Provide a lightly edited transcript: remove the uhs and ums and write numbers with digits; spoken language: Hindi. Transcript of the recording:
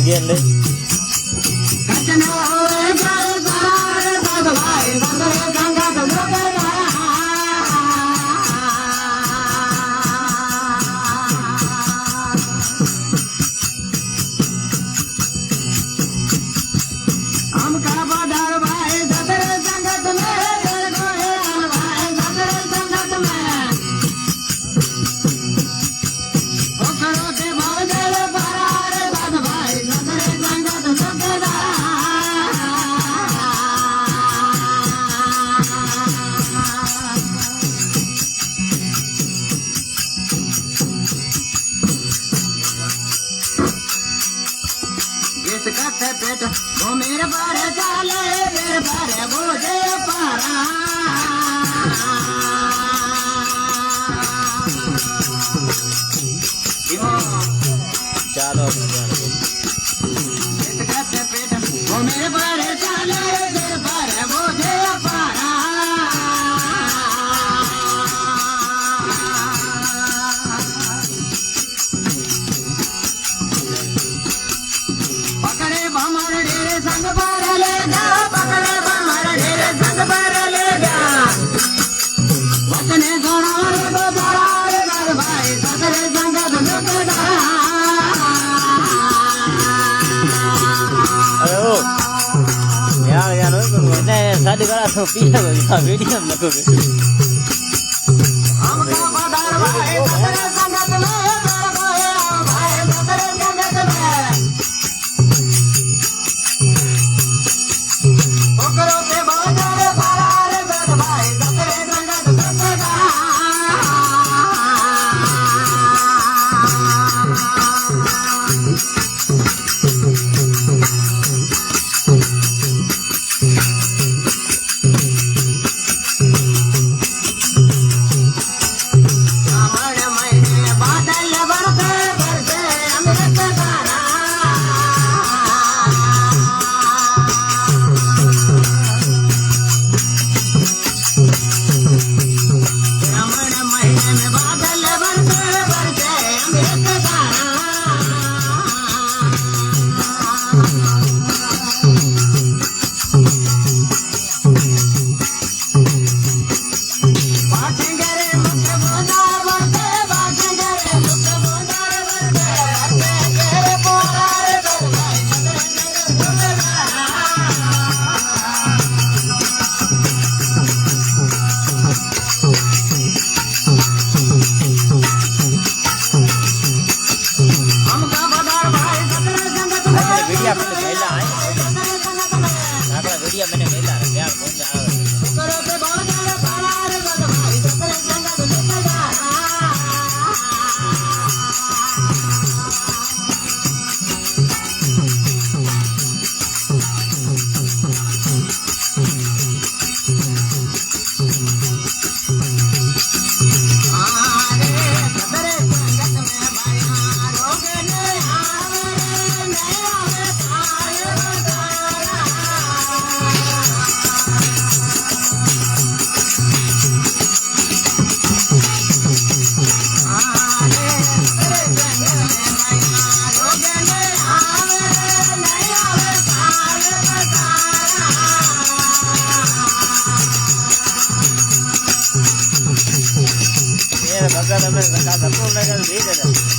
Again, वो मेरे बारे चाले मेरे बारे बोझे पारा चलो वो मेरे बारे चाले मेरे बारे बोझे पारा संग पर ले जा पकड़े हमारे ढेरे संग पर ले जा वतने सोनार तो दरार कर भाई सदरे संग दुख डरा हेलो यार मैंने शादी करा तो पीछे वीडियो में नको हम का बाजार भाई सदरे संग में भाई सदरे संग में मैंने मेला प्यार कौन जा भगत हमें